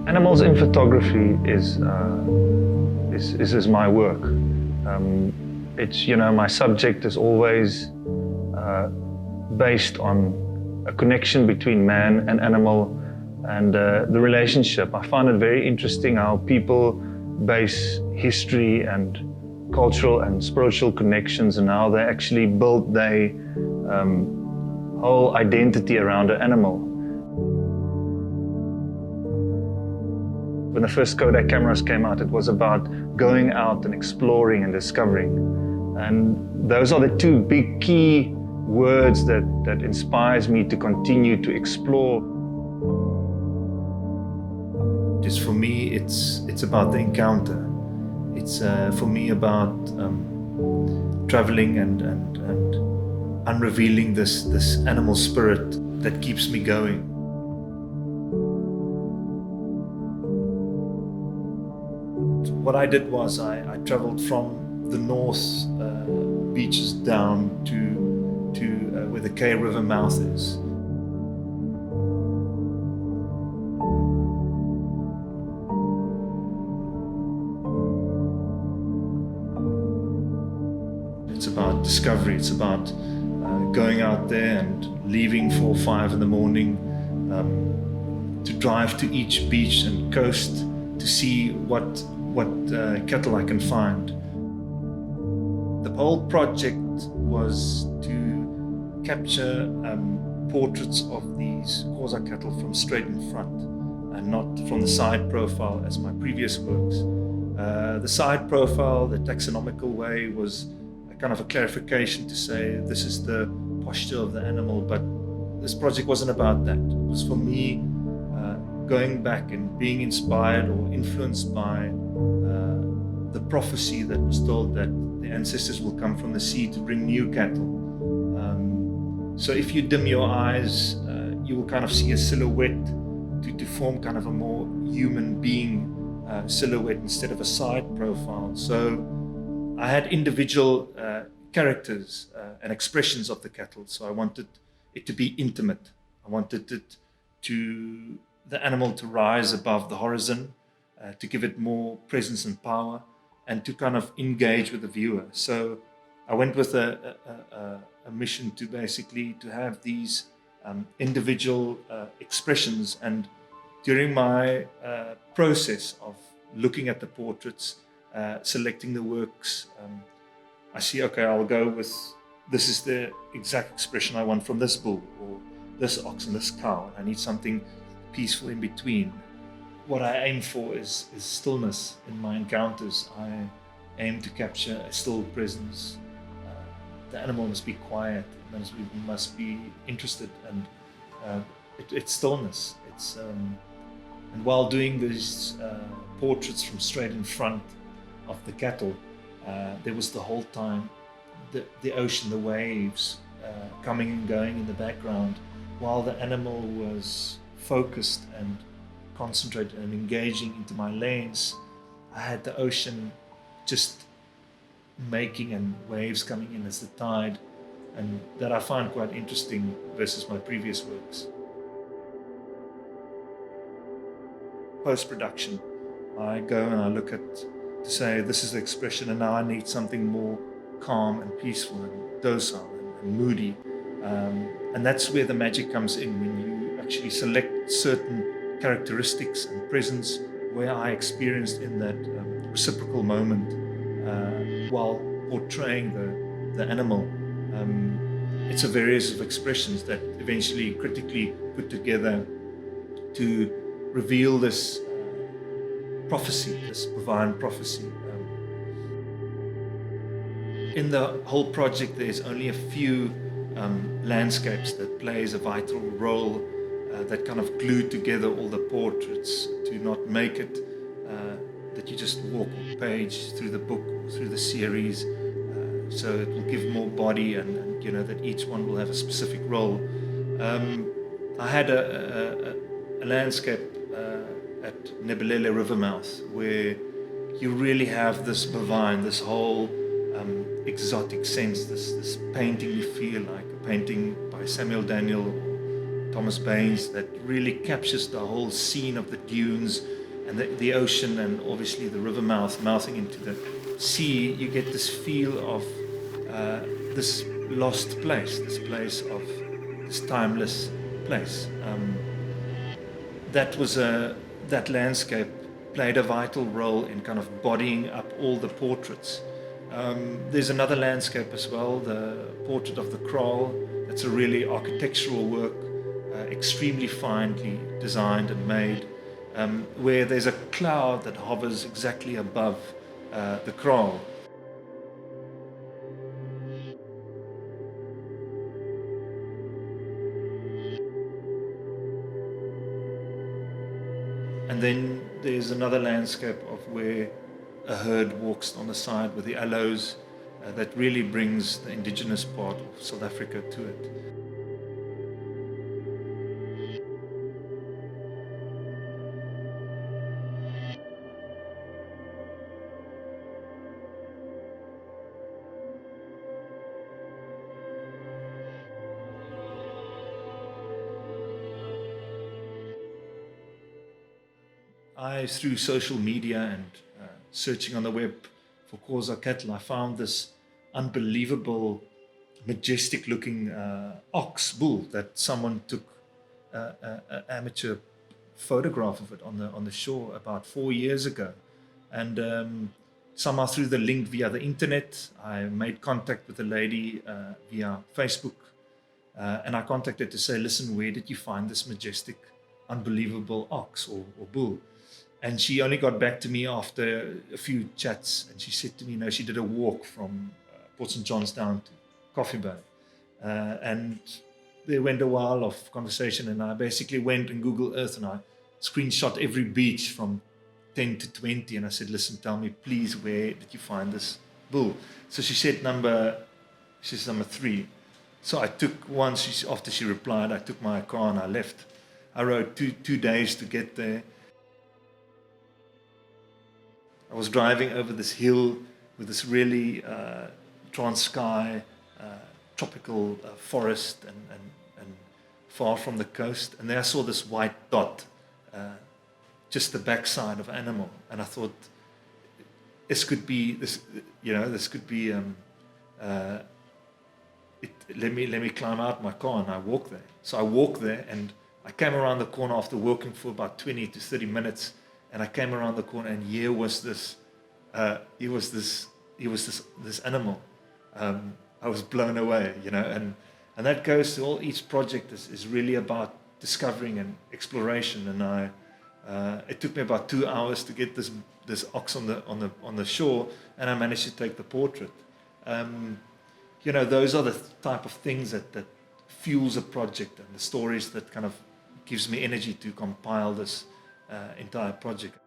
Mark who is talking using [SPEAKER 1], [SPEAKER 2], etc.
[SPEAKER 1] Animals in photography is my work. It's, you know, my subject is always based on a connection between man and animal and the relationship. I find it very interesting how people base history and cultural and spiritual connections and how they actually build their whole identity around an animal. When the first Kodak cameras came out, it was about going out and exploring and discovering. And those are the two big key words that inspires me to continue to explore. Just for me, it's about the encounter. It's for me about traveling and unrevealing this animal spirit that keeps me going. What I did was I traveled from the north beaches down to where the Kei River mouth is. It's about discovery. It's about going out there and leaving 4 or 5 in the morning to drive to each beach and coast to see what cattle I can find. The whole project was to capture portraits of these Xhosa cattle from straight in front and not from the side profile as my previous works. The side profile, the taxonomical way, was a kind of a clarification to say this is the posture of the animal, but this project wasn't about that. It was for me going back and being inspired or influenced by the prophecy that was told that the ancestors will come from the sea to bring new cattle. So if you dim your eyes, you will kind of see a silhouette to form kind of a more human being silhouette instead of a side profile. So I had individual characters and expressions of the cattle. So I wanted it to be intimate. I wanted the animal to rise above the horizon, to give it more presence and power, and to kind of engage with the viewer. So I went with a mission to basically to have these individual expressions. And during my process of looking at the portraits, selecting the works, I see, okay, I'll go with, this is the exact expression I want from this bull or this ox and this cow. I need something peaceful in between. What I aim for is stillness in my encounters. I aim to capture a still presence. The animal must be quiet, it must be interested, and it's stillness. And while doing these portraits from straight in front of the cattle, there was the whole time the ocean, the waves coming and going in the background, while the animal was focused and concentrated and engaging into my lens. I had the ocean just making and waves coming in as the tide, and that I find quite interesting versus my previous works. Post-production, I go and I look at to say this is the expression, and now I need something more calm and peaceful and docile and moody, and that's where the magic comes in, when you actually select certain characteristics and presence where I experienced in that reciprocal moment while portraying the animal. It's a various of expressions that eventually critically put together to reveal this prophecy, this bovine prophecy. In the whole project, there's only a few landscapes that plays a vital role, that kind of glued together all the portraits to not make it that you just walk a page through the book or through the series. So it will give more body, and you know that each one will have a specific role. I had a landscape at Nebelele River mouth where you really have this bovine, this whole exotic sense, this painting you feel like a painting by Samuel Daniel or Thomas Baines that really captures the whole scene of the dunes and the ocean, and obviously the river mouthing into the sea, you get this feel of this lost place, this place of this timeless place. That landscape played a vital role in kind of bodying up all the portraits. There's another landscape as well, the portrait of the kraal. It's a really architectural work, extremely finely designed and made, where there's a cloud that hovers exactly above the kraal. And then there's another landscape of where a herd walks on the side with the aloes, that really brings the indigenous part of South Africa to it. Through social media and searching on the web for Xhosa cattle, I found this unbelievable, majestic looking ox bull that someone took an amateur photograph of it on the shore about 4 years ago. And somehow through the link via the internet, I made contact with a lady via Facebook. And I contacted to say, listen, where did you find this majestic, unbelievable ox or bull? And she only got back to me after a few chats, and she said to me, no, she did a walk from Port St. John's down to Coffee Bay. And there went a while of conversation, and I basically went in Google Earth and I screenshot every beach from 10 to 20, and I said, listen, tell me, please, where did you find this bull? So she said number 3. So I took after she replied, I took my car and I left. I rode two days to get there. I was driving over this hill with this really trans-sky, tropical forest and far from the coast. And there I saw this white dot, just the backside of an animal. And I thought, this could be, let me climb out my car, and I walk there. So I walked there, and I came around the corner after walking for about 20 to 30 minutes. And I came around the corner, and here was this animal. I was blown away, and that goes to each project is really about discovering and exploration. And it took me about 2 hours to get this ox on the shore, and I managed to take the portrait. Those are the type of things that fuels a project, and the stories that kind of gives me energy to compile this entire project.